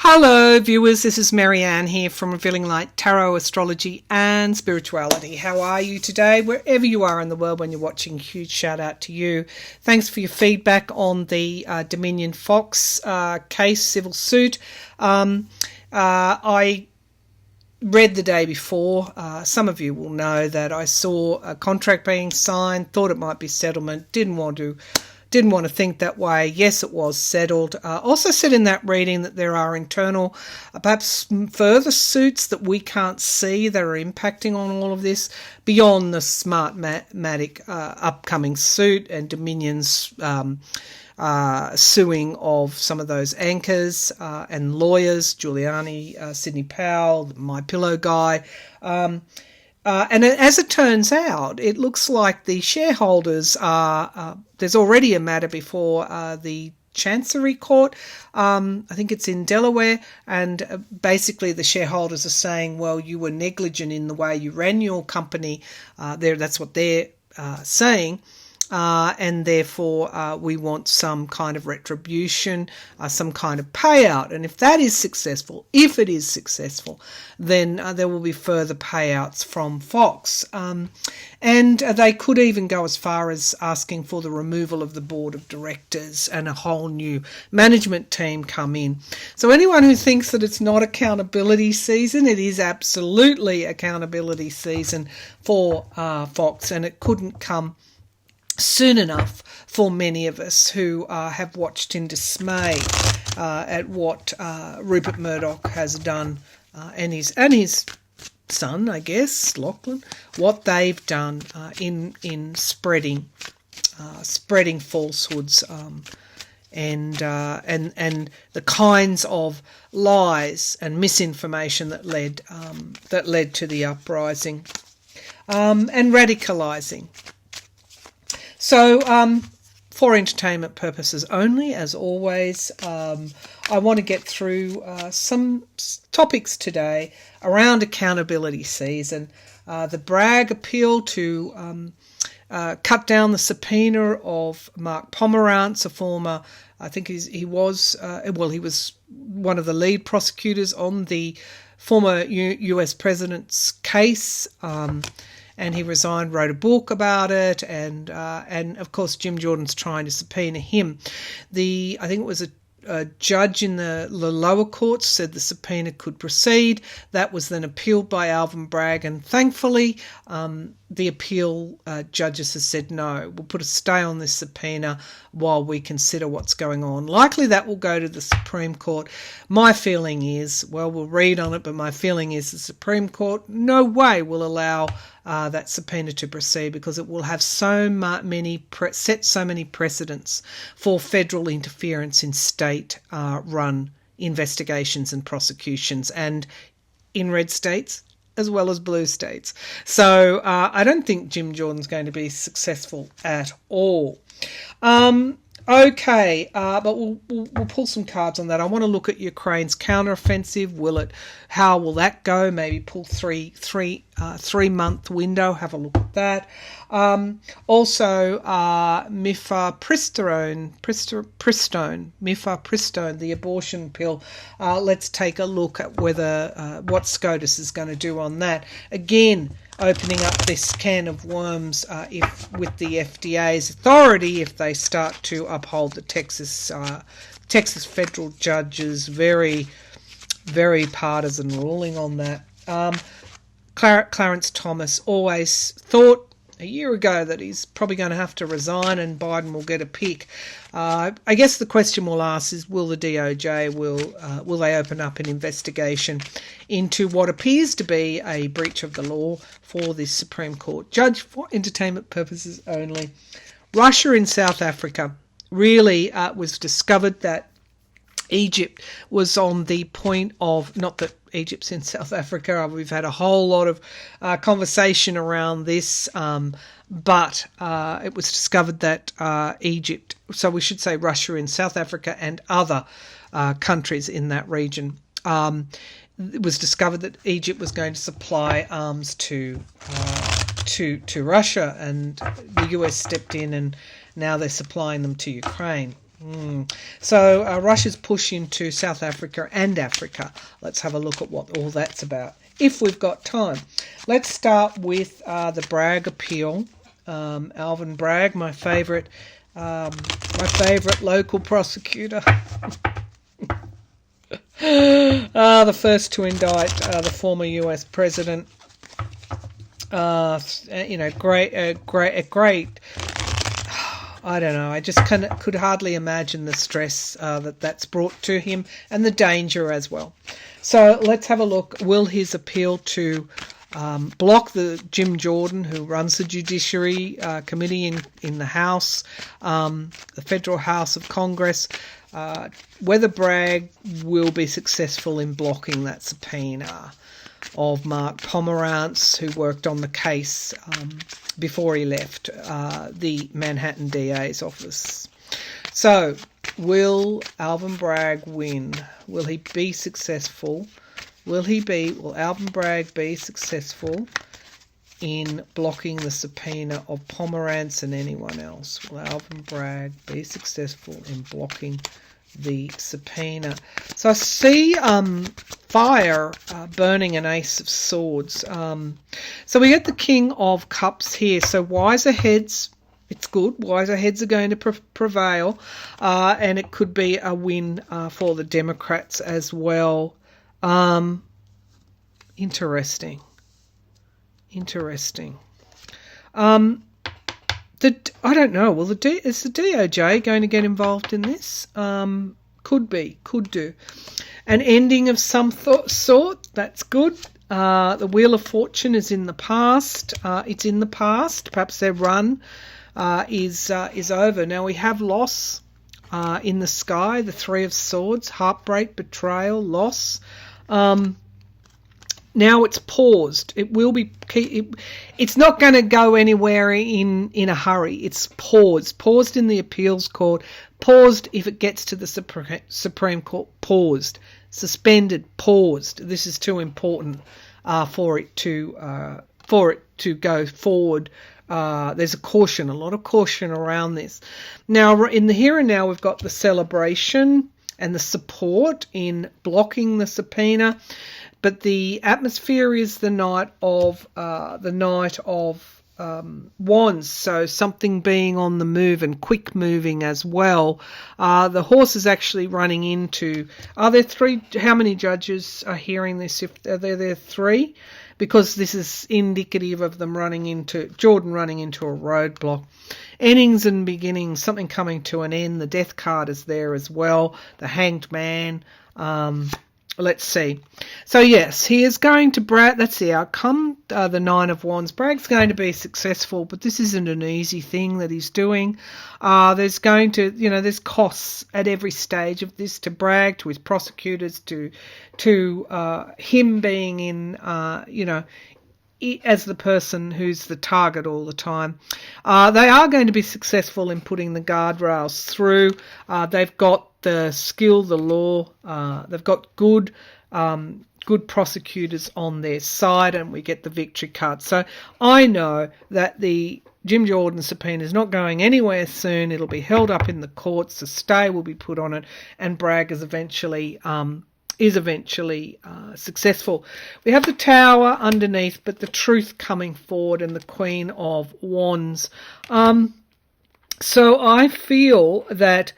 Hello viewers, this is Maryann here from Revealing Light Tarot, Astrology and Spirituality. How are you today? Wherever you are in the world when you're watching, huge shout out to you. Thanks for your feedback on the Dominion Fox case, civil suit. I read the day before. Some of you will know that I saw a contract being signed, thought it might be settlement, didn't want to think that way. Yes, it was settled. Also said in that reading that there are internal, perhaps further suits that we can't see that are impacting on all of this beyond the Smartmatic upcoming suit and Dominion's suing of some of those anchors and lawyers, Giuliani, Sidney Powell, the My Pillow guy. And as it turns out, it looks like the shareholders are, there's already a matter before the Chancery Court. I think it's in Delaware. And basically the shareholders are saying, well, you were negligent in the way you ran your company. That's what they're saying. And therefore we want some kind of retribution, some kind of payout. And if that is successful, then there will be further payouts from Fox. And they could even go as far as asking for the removal of the board of directors and a whole new management team come in. So anyone who thinks that it's not accountability season, it is absolutely accountability season for Fox, and it couldn't come soon enough for many of us who have watched in dismay at what Rupert Murdoch has done and his son, I guess, Lachlan, what they've done in spreading falsehoods and the kinds of lies and misinformation that led to the uprising and radicalising. So, for entertainment purposes only, as always, I want to get through some topics today around accountability season. The Bragg appeal to cut down the subpoena of Mark Pomerantz, a former, I think he was one of the lead prosecutors on the former US president's case. And he resigned, wrote a book about it, and of course Jim Jordan's trying to subpoena him. I think it was a judge in the lower courts said the subpoena could proceed. That was then appealed by Alvin Bragg, and thankfully the appeal judges have said no, we'll put a stay on this subpoena while we consider what's going on. Likely that will go to the Supreme Court. My feeling is, well, we'll read on it, but my feeling is the Supreme Court no way will allow that subpoena to proceed, because it will have set so many precedents for federal interference in state-run investigations and prosecutions, and in red states as well as blue states. So I don't think Jim Jordan's going to be successful at all. Okay, but we'll pull some cards on that. I want to look at Ukraine's counteroffensive. How will that go? Maybe pull three-month window. Have a look at that. Also, Mifepristone, the abortion pill. Let's take a look at whether what SCOTUS is going to do on that. Again, opening up this can of worms with the FDA's authority if they start to uphold the Texas federal judge's very, very partisan ruling on that. Clarence Thomas always thought a year ago that he's probably going to have to resign and Biden will get a pick. I guess the question we'll ask is, will the DOJ, will they open up an investigation into what appears to be a breach of the law for this Supreme Court judge for entertainment purposes only? Russia in South Africa. Really was discovered that Egypt was on the point of, not that Egypt's in South Africa, we've had a whole lot of conversation around this, but it was discovered that Egypt, so we should say Russia in South Africa and other countries in that region, it was discovered that Egypt was going to supply arms to Russia, and the US stepped in and now they're supplying them to Ukraine. So Russia's push into South Africa and Africa. Let's have a look at what all that's about, if we've got time. Let's start with the Bragg appeal. Alvin Bragg, my favourite local prosecutor. The first to indict the former US president. Great. I don't know. I just could hardly imagine the stress that's brought to him, and the danger as well. So let's have a look. Will his appeal to block the Jim Jordan, who runs the Judiciary Committee in the House, the Federal House of Congress, whether Bragg will be successful in blocking that subpoena of Mark Pomerantz, who worked on the case before he left the Manhattan DA's office. So, will Alvin Bragg win? Will he be successful? Will Alvin Bragg be successful in blocking the subpoena of Pomerantz and anyone else? Will Alvin Bragg be successful in blocking the subpoena? So I see fire burning an Ace of Swords. So we get the King of Cups here. So wiser heads, it's good. Wiser heads are going to prevail, and it could be a win for the Democrats as well. Interesting. I don't know. Well, is the DOJ going to get involved in this? Could do. An ending of some sort. That's good. The Wheel of Fortune is in the past. It's in the past. Perhaps their run is over. Now we have loss in the sky. The Three of Swords, heartbreak, betrayal, loss. Now it's paused. It will be. It's not going to go anywhere in a hurry. It's paused. Paused in the appeals court. Paused if it gets to the Supreme Court. Paused. Suspended. Paused. This is too important for it to go forward. There's a lot of caution around this. Now, in the here and now, we've got the celebration and the support in blocking the subpoena. But the atmosphere is the Knight of Wands, so something being on the move and quick moving as well. The horse is actually running into. Are there three? How many judges are hearing this? If are there three, because this is indicative of them running into a roadblock. Endings and beginnings, something coming to an end. The Death card is there as well. The Hanged Man. Let's see. So yes, he is going to Bragg. That's the outcome. The Nine of Wands. Bragg's going to be successful, but this isn't an easy thing that he's doing. There's costs at every stage of this to Bragg, to his prosecutors, to him being in, as the person who's the target all the time. They are going to be successful in putting the guardrails through. They've got the skill, the law. They've got good prosecutors on their side, and we get the victory card. So I know that the Jim Jordan subpoena is not going anywhere soon. It'll be held up in the courts. A stay will be put on it, and Bragg is eventually successful. We have the Tower underneath, but the Truth coming forward, and the Queen of Wands. So I feel that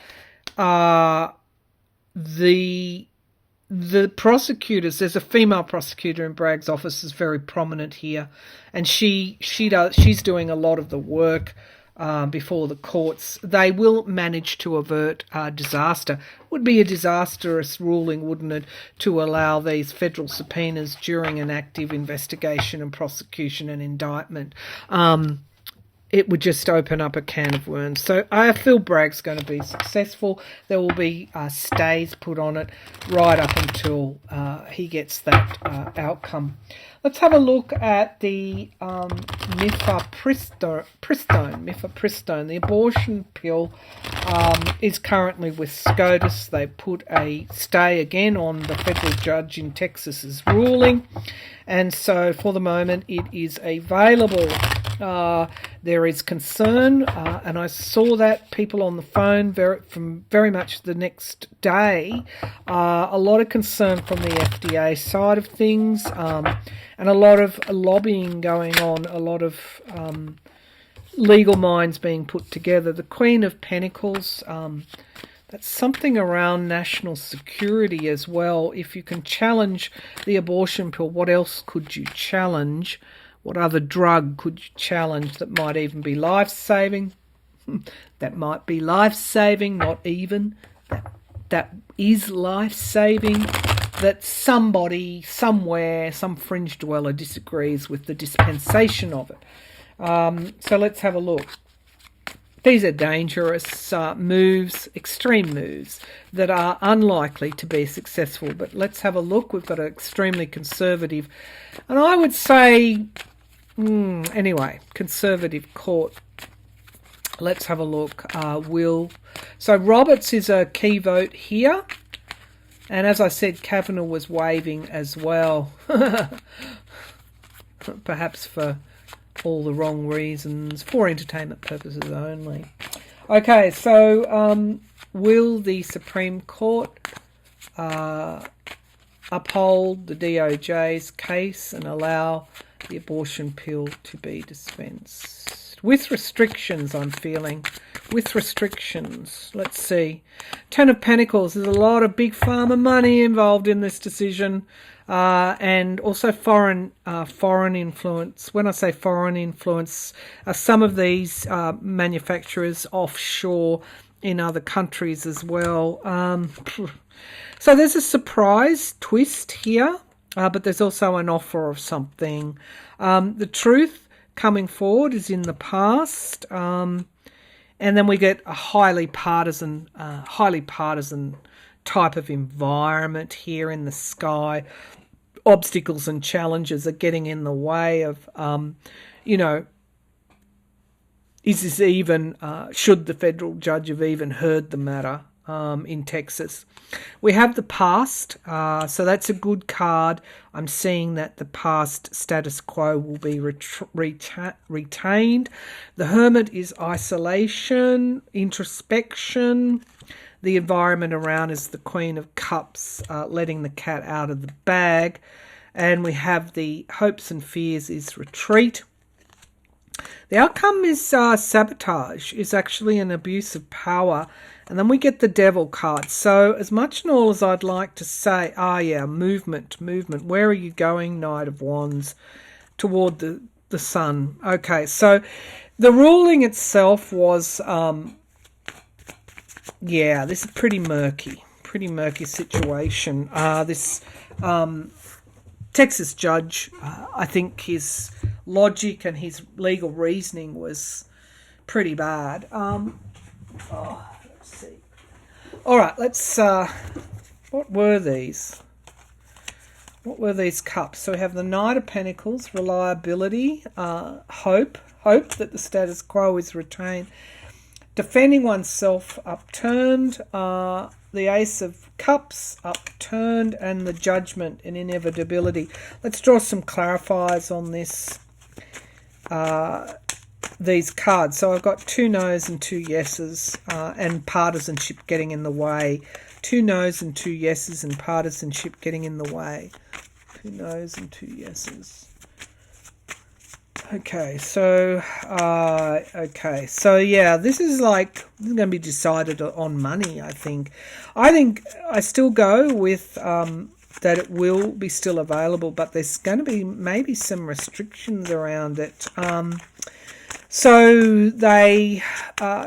the prosecutors, there's a female prosecutor in Bragg's office, is very prominent here, and she's doing a lot of the work before the courts. They will manage to avert disaster. Would be a disastrous ruling, wouldn't it, to allow these federal subpoenas during an active investigation and prosecution and indictment. It would just open up a can of worms. So I feel Bragg's going to be successful. There will be stays put on it right up until he gets that outcome. Let's have a look at the Mifepristone. The abortion pill is currently with SCOTUS. They put a stay again on the federal judge in Texas's ruling. And so for the moment it is available. There is concern, and I saw that people on the phone from very much the next day. A lot of concern from the FDA side of things, and a lot of lobbying going on, a lot of legal minds being put together. The Queen of Pentacles, that's something around national security as well. If you can challenge the abortion pill, what else could you challenge? What other drug could you challenge that might even be life-saving? That might be life-saving, not even. That is life-saving. That somebody, somewhere, some fringe dweller disagrees with the dispensation of it. So let's have a look. These are dangerous moves, extreme moves, that are unlikely to be successful. But let's have a look. We've got an extremely conservative, and I would say, anyway, conservative court. Let's have a look. So Roberts is a key vote here. And as I said, Kavanaugh was waving as well. Perhaps for all the wrong reasons, for entertainment purposes only. Okay, so will the Supreme Court uphold the DOJ's case and allow the abortion pill to be dispensed? With restrictions, I'm feeling. With restrictions. Let's see. Ten of Pentacles. There's a lot of big pharma money involved in this decision. And also foreign influence. When I say foreign influence, some of these manufacturers offshore in other countries as well. So there's a surprise twist here, but there's also an offer of something. The truth coming forward is in the past, and then we get a highly partisan type of environment here in the sky. Obstacles and challenges are getting in the way of, is this even, should the federal judge have even heard the matter in Texas? We have the past, so that's a good card. I'm seeing that the past status quo will be retained. The Hermit is isolation, introspection. The environment around is the Queen of Cups, letting the cat out of the bag. And we have the hopes and fears is retreat. The outcome is sabotage, is actually an abuse of power. And then we get the Devil card. So as much and all as I'd like to say, movement. Where are you going, Knight of Wands? Toward the sun. Okay, so the ruling itself was... this is pretty murky situation. This Texas judge, I think his logic and his legal reasoning was pretty bad. Let's see. All right, let's. What were these? What were these cups? So we have the Knight of Pentacles, reliability, hope that the status quo is retained. Defending oneself, upturned, the Ace of Cups, upturned, and the Judgment and inevitability. Let's draw some clarifiers on this, these cards. So I've got 2 no's and 2 yeses, and partisanship getting in the way. 2 no's and 2 yeses, and partisanship getting in the way. 2 no's and 2 yeses. Okay, so this is going to be decided on money, I think. I still go with that it will be still available, but there's going to be maybe some restrictions around it. So they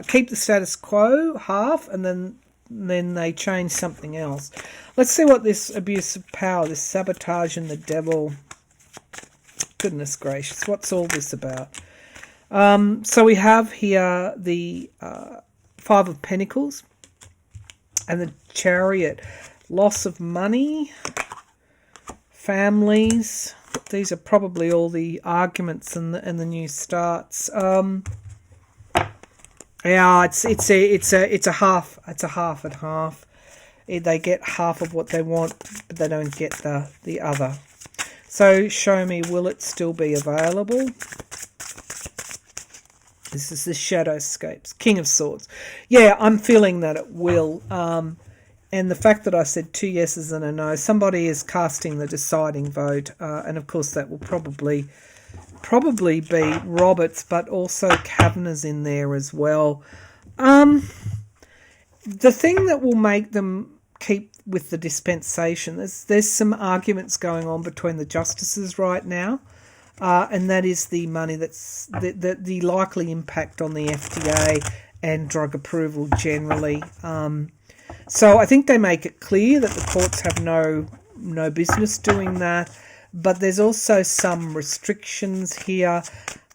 keep the status quo half, and then they change something else. Let's see what this abuse of power, this sabotage and the Devil... Goodness gracious, what's all this about? So we have here the 5 of Pentacles and the Chariot. Loss of money, families. These are probably all the arguments and the new starts. It's a half. It's a half and half. They get half of what they want, but they don't get the other. So show me, will it still be available? This is the Shadowscapes, King of Swords. Yeah, I'm feeling that it will. And the fact that I said 2 yeses and a no, somebody is casting the deciding vote. And of course that will probably be Roberts, but also Kavanagh's in there as well. The thing that will make them keep with the dispensation, there's some arguments going on between the justices right now. And that is the money that's the likely impact on the FDA and drug approval generally. So I think they make it clear that the courts have no business doing that. But there's also some restrictions here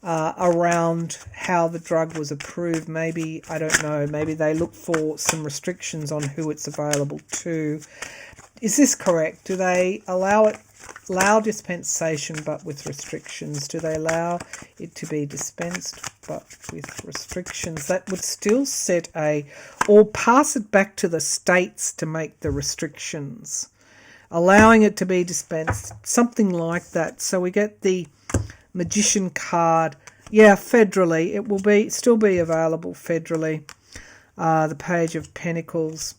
around how the drug was approved. Maybe, I don't know, maybe they look for some restrictions on who it's available to. Is this correct? Do they allow dispensation but with restrictions? Do they allow it to be dispensed but with restrictions? That would still set or pass it back to the states to make the restrictions, allowing it to be dispensed, something like that. So we get the Magician card. Yeah, federally, it will still be available federally. The Page of Pentacles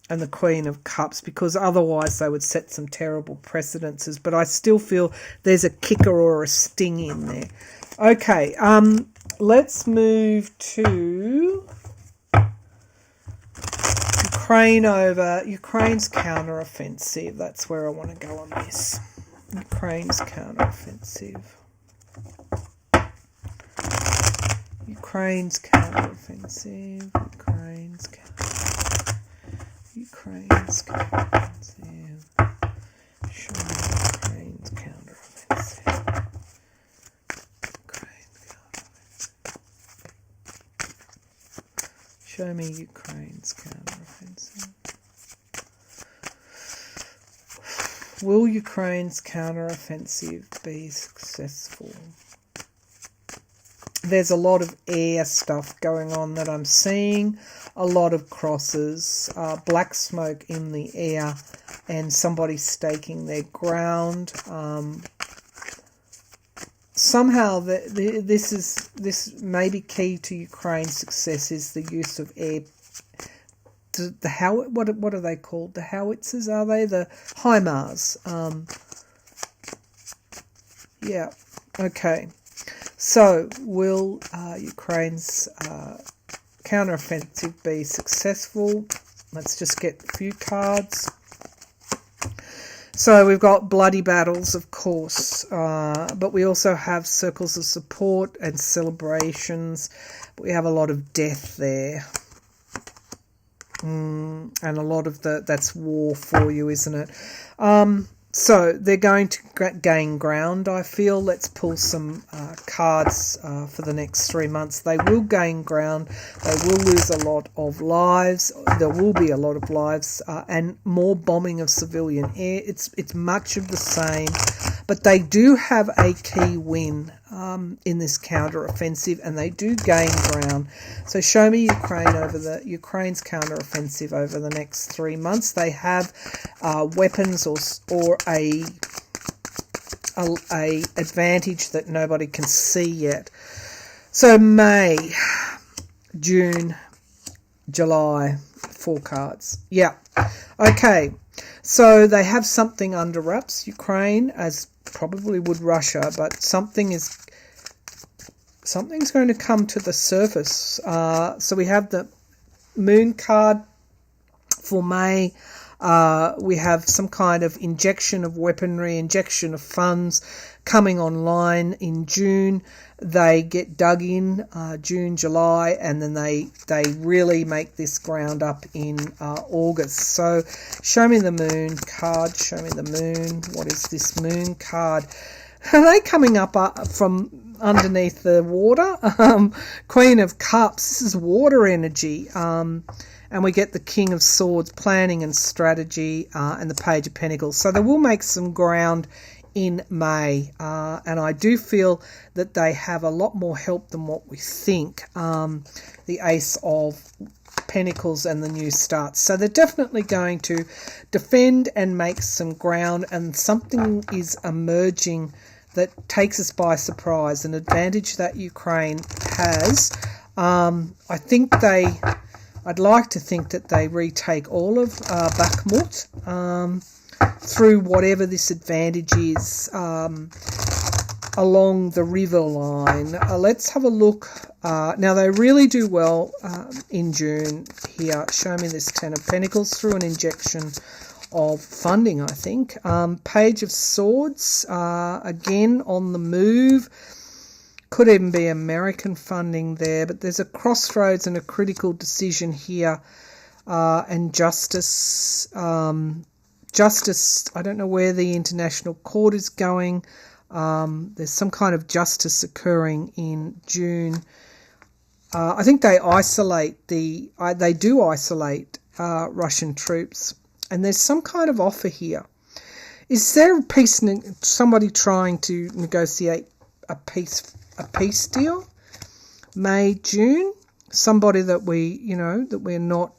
and the Queen of Cups, because otherwise they would set some terrible precedences. But I still feel there's a kicker or a sting in there. Okay, let's move to Ukraine's counter-offensive. That's where I want to go on this. Ukraine's counter-offensive. Ukraine's counter-offensive. Ukraine's counter-offensive. Show me Ukraine's counter-offensive. Show me Ukraine's counter-offensive. Will Ukraine's counter-offensive be successful? There's a lot of air stuff going on that I'm seeing. A lot of crosses, black smoke in the air, and somebody staking their ground. Somehow, this may be key to Ukraine's success is the use of air. What are they called? The howitzers, are they? The HIMARS. Yeah. Okay. So, will Ukraine's counteroffensive be successful? Let's just get a few cards. So we've got bloody battles, of course, but we also have circles of support and celebrations. We have a lot of death there. And a lot of that's war for you, isn't it? So they're going to gain ground, I feel. Let's pull some cards for the next 3 months. They will gain ground. They will lose a lot of lives. There will be a lot of lives and more bombing of civilian air. It's much of the same. But they do have a key win in this counter-offensive, and they do gain ground. So show me Ukraine's counter-offensive over the next 3 months. They have weapons or a advantage that nobody can see yet. So May, June, July, 4 cards. Yeah. Okay. So they have something under wraps, Ukraine, as probably would Russia, but something's going to come to the surface. So we have the Moon card for May. We have some kind of injection of weaponry, injection of funds coming online in June. They get dug in June, July, and then they really make this ground up in August. So show me the Moon card. Show me the Moon. What is this Moon card? Are they coming up from underneath the water? Queen of Cups. This is water energy. And we get the King of Swords, planning and strategy, and the Page of Pentacles. So they will make some ground in May, and I do feel that they have a lot more help than what we think. The Ace of Pentacles and the New Start. So they're definitely going to defend and make some ground, and something is emerging that takes us by surprise, an advantage that Ukraine has. I think I'd like to think that they retake all of Bakhmut through whatever this advantage is along the river line. Let's have a look. Now, they really do well in June here. Show me this Ten of Pentacles through an injection of funding, I think. Page of Swords, again on the move. Could even be American funding there, but there's a crossroads and a critical decision here. And justice. Justice, I don't know where the international court is going. There's some kind of justice occurring in June. I think they do isolate Russian troops, and there's some kind of offer here. Is there somebody trying to negotiate a peace deal? May, June? Somebody that we're not,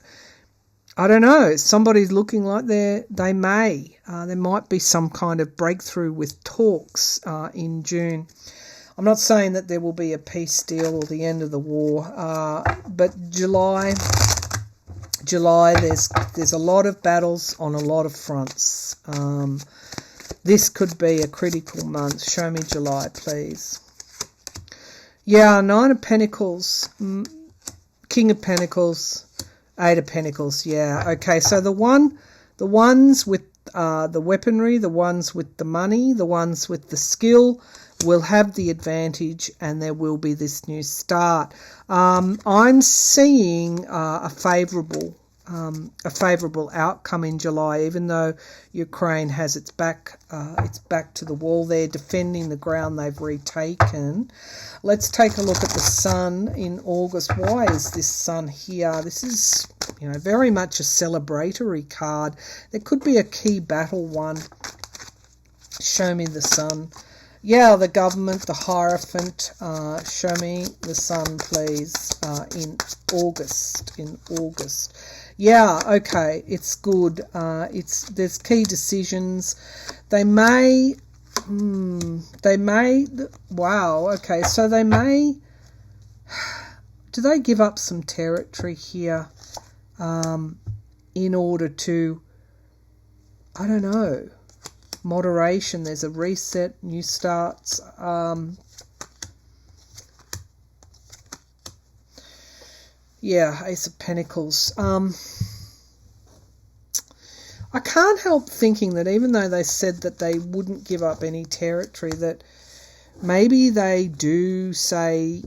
I don't know, somebody's looking like there might be some kind of breakthrough with talks in June. I'm not saying that there will be a peace deal or the end of the war, but July, there's a lot of battles on a lot of fronts. This could be a critical month. Show me July, please. Yeah, Nine of Pentacles, King of Pentacles, Eight of Pentacles. Yeah, okay. So the ones with the weaponry, the ones with the money, the ones with the skill will have the advantage, and there will be this new start. I'm seeing a favourable outcome in July, even though Ukraine has its back to the wall. They're defending the ground they've retaken. Let's take a look at the Sun in August. Why is this Sun here? This is, very much a celebratory card. There could be a key battle one. Show me the Sun. Yeah, the government, the Hierophant. Show me the Sun, please, in August. Yeah, okay, it's good. There's key decisions. They may, wow, okay, so they may, do they give up some territory here in order to, I don't know, moderation? There's a reset, new starts. Yeah, Ace of Pentacles. I can't help thinking that even though they said that they wouldn't give up any territory, that maybe they do say,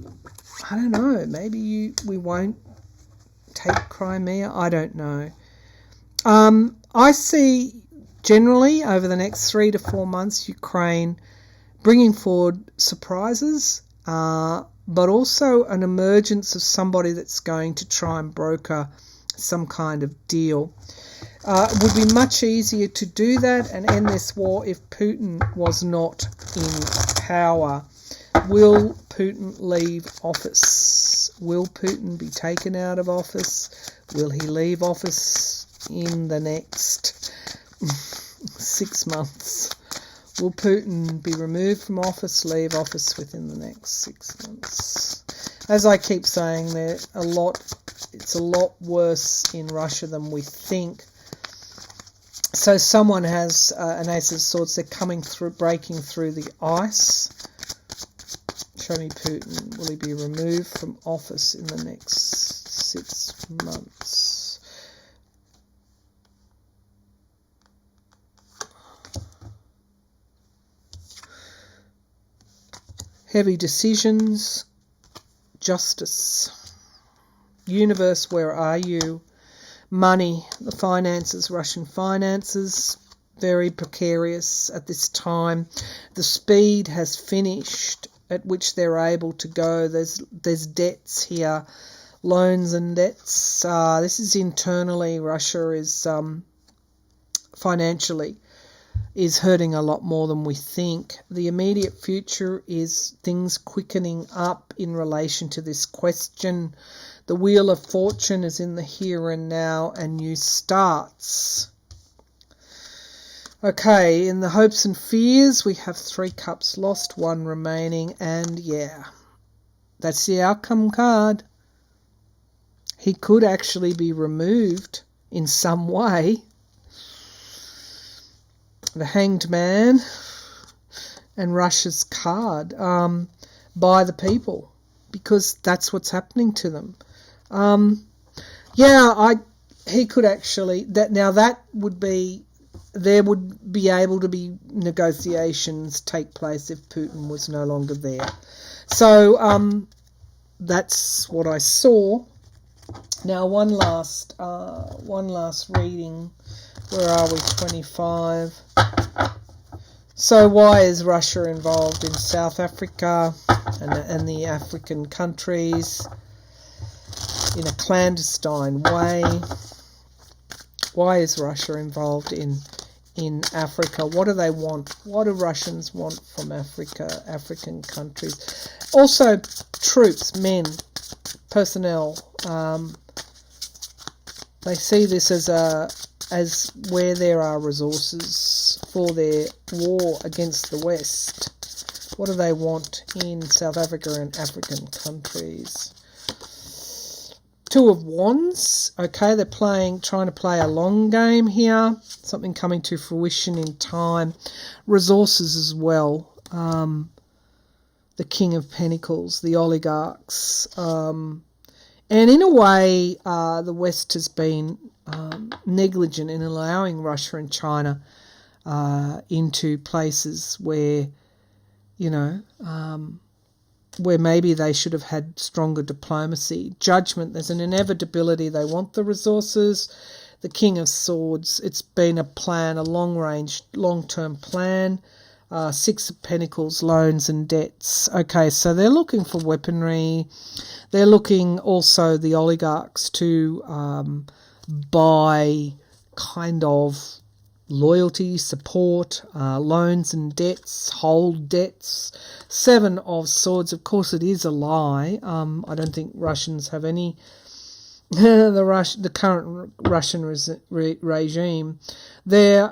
I don't know, maybe we won't take Crimea. I don't know. I see generally over the next 3 to 4 months Ukraine bringing forward surprises, but also an emergence of somebody that's going to try and broker some kind of deal. It would be much easier to do that and end this war if Putin was not in power. Will Putin leave office? Will Putin be taken out of office? Will he leave office in the next 6 months? Will Putin be removed from office, leave office within the next 6 months? As I keep saying, it's a lot worse in Russia than we think. So someone has an Ace of Swords. They're coming through, breaking through the ice. Show me Putin. Will he be removed from office in the next 6 months? Heavy decisions, justice, universe, where are you? Money, the finances, Russian finances, very precarious at this time. The speed has finished at which they're able to go. There's debts here, loans and debts. This is internally. Russia is financially is hurting a lot more than we think. The immediate future is things quickening up in relation to this question. The Wheel of Fortune is in the here and now, and new starts. Okay, in the hopes and fears, we have 3 cups lost, 1 remaining, and yeah, that's the outcome card. He could actually be removed in some way. The Hanged Man and Russia's card by the people, because that's what's happening to them. He could actually, that would be, there would be able to be negotiations take place if Putin was no longer there. So that's what I saw. Now one last reading. Where are we? 25. So why is Russia involved in South Africa and the African countries in a clandestine way? Why is Russia involved in Africa? What do they want? What do Russians want from Africa, African countries? Also, troops, men, personnel. They see this as where there are resources for their war against the West. What do they want in South Africa and African countries? 2 of Wands. Okay, they're trying to play a long game here. Something coming to fruition in time. Resources as well. The King of Pentacles, the oligarchs. And in a way, the West has been negligent in allowing Russia and China into places where, where maybe they should have had stronger diplomacy. Judgment, there's an inevitability. They want the resources. The King of Swords, it's been a plan, a long-range, long-term plan. 6 of Pentacles, loans and debts. Okay, so they're looking for weaponry. They're looking also, the oligarchs, to buy kind of loyalty, support, loans and debts, hold debts. 7 of Swords, of course it is a lie. I don't think Russians have any, the current Russian regime, they're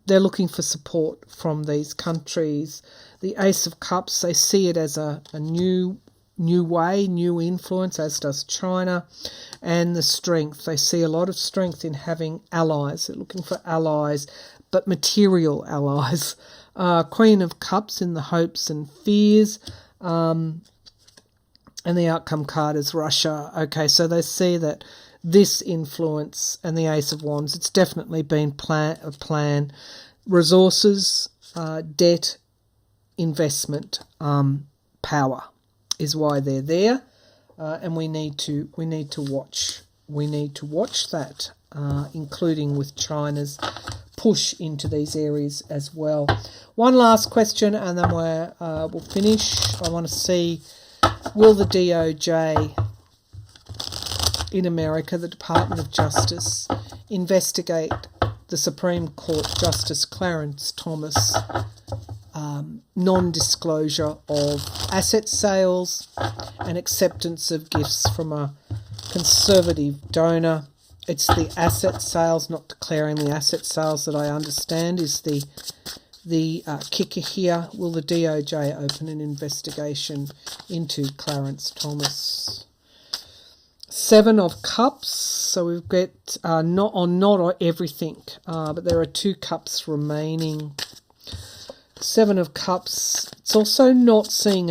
looking for support from these countries. The Ace of Cups, they see it as a new way, new influence, as does China. And the Strength, they see a lot of strength in having allies. They're looking for allies, but material allies. Queen of Cups in the hopes and fears. And the outcome card is Russia. Okay, so they see that this influence and the Ace of Wands, it's definitely been a plan. Resources, debt, investment, power is why they're there, and we need to watch. We need to watch that, including with China's push into these areas as well. One last question, and then we'll finish. I want to see, will the DOJ in America, the Department of Justice, investigate the Supreme Court Justice Clarence Thomas non-disclosure of asset sales and acceptance of gifts from a conservative donor? It's the asset sales, not declaring the asset sales, that I understand is the kicker here. Will the DOJ open an investigation into Clarence Thomas? 7 of Cups, so we've got not everything, but there are 2 cups remaining. 7 of Cups, it's also not seeing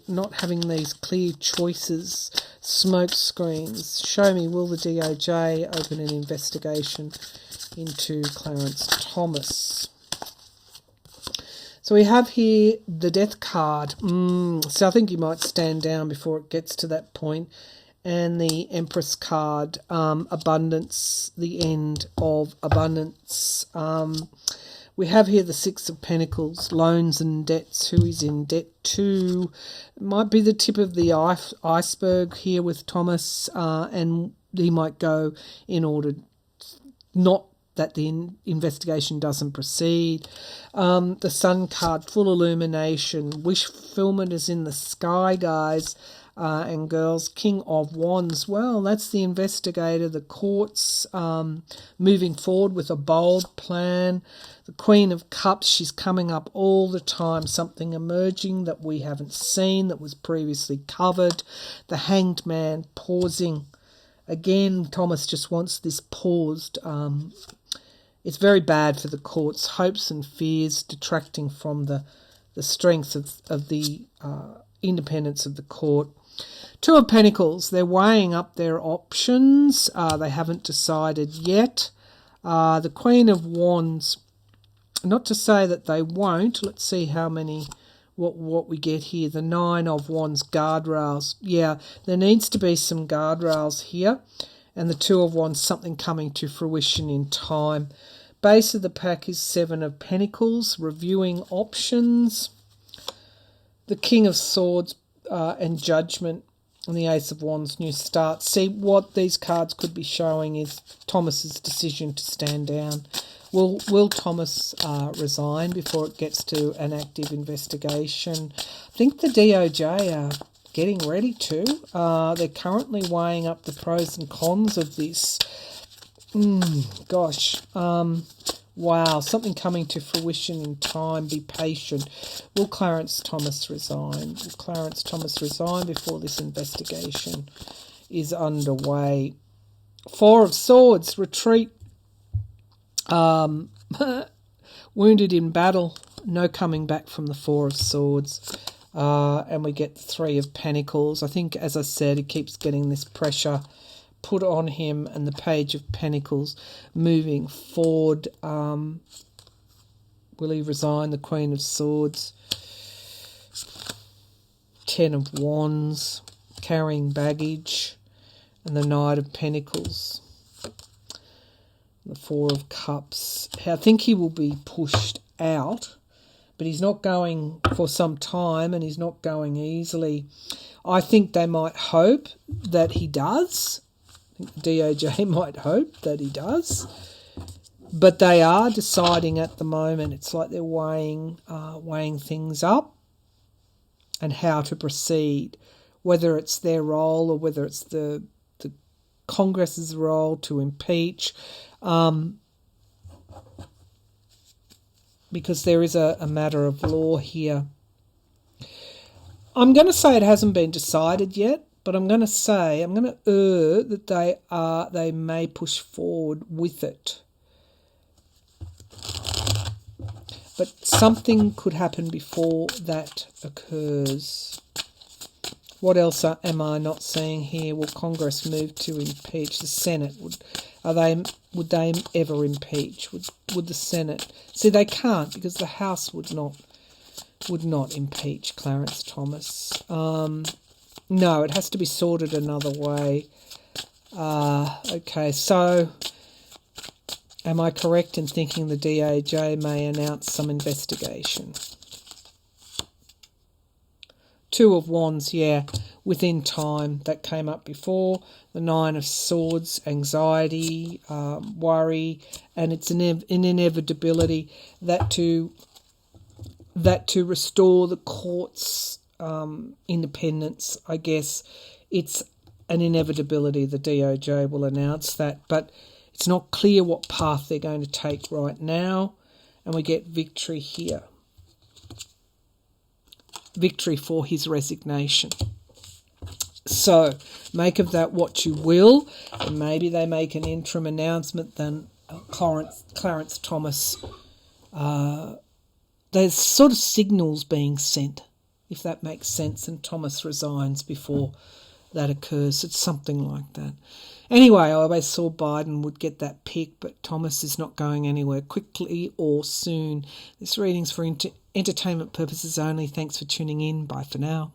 not having these clear choices, smoke screens. Show me, will the DOJ open an investigation into Clarence Thomas? So we have here the Death card. So I think you might stand down before it gets to that point. And the Empress card, abundance, the end of abundance. We have here the 6 of Pentacles, loans and debts. Who is in debt to? It might be the tip of the iceberg here with Thomas, and he might go in order not that the investigation doesn't proceed. The Sun card, full illumination. Wish fulfillment is in the sky, guys. and girls. King of Wands. Well, that's the investigator. The court's moving forward with a bold plan. The Queen of Cups, she's coming up all the time. Something emerging that we haven't seen, that was previously covered. The Hanged Man pausing. Again, Thomas just wants this paused. It's very bad for the court's hopes and fears, detracting from the strength of the independence of the court. Two of Pentacles, they're weighing up their options. They haven't decided yet. The Queen of Wands, not to say that they won't. Let's see how many, what we get here. The Nine of Wands, guardrails. Yeah, there needs to be some guardrails here. And the Two of Wands, something coming to fruition in time. Base of the pack is Seven of Pentacles, reviewing options. The King of Swords and Judgment, and the Ace of Wands, new start. See, what these cards could be showing is Thomas's decision to stand down. Will Thomas resign before it gets to an active investigation? I think the DOJ are getting ready to. They're currently weighing up the pros and cons of this. Wow, something coming to fruition in time. Be patient. Will Clarence Thomas resign? Will Clarence Thomas resign before this investigation is underway? Four of Swords, retreat. Wounded in battle. No coming back from the Four of Swords. And we get the Three of Pentacles. I think, as I said, he keeps getting this pressure put on him, and the Page of Pentacles moving forward. Will he resign? The Queen of Swords. Ten of Wands, carrying baggage, and the Knight of Pentacles. The Four of Cups. I think he will be pushed out, but he's not going for some time, and he's not going easily. I think they might hope that he does. I think the DOJ might hope that he does. But they are deciding at the moment. It's like they're weighing things up and how to proceed, whether it's their role or whether it's the Congress's role to impeach. Because there is a matter of law here. I'm going to say it hasn't been decided yet, but I'm going to err that they may push forward with it. But something could happen before that occurs. What else am I not seeing here? Will Congress move to impeach? The Senate, would they ever impeach? Would the Senate? See, they can't, because the House would not impeach Clarence Thomas. No, it has to be sorted another way. Okay, so am I correct in thinking the DOJ may announce some investigation? Two of Wands, yeah, within time. That came up before. The Nine of Swords, anxiety, worry, and it's an inevitability that to restore the court's independence, I guess, it's an inevitability. The DOJ will announce that, but it's not clear what path they're going to take right now, and we get victory here. Victory for his resignation. So make of that what you will, and maybe they make an interim announcement. Then Clarence Thomas, there's sort of signals being sent, if that makes sense, and Thomas resigns before that occurs. It's something like that. Anyway, I always thought Biden would get that pick, but Thomas is not going anywhere quickly or soon. This reading's for entertainment purposes only. Thanks for tuning in. Bye for now.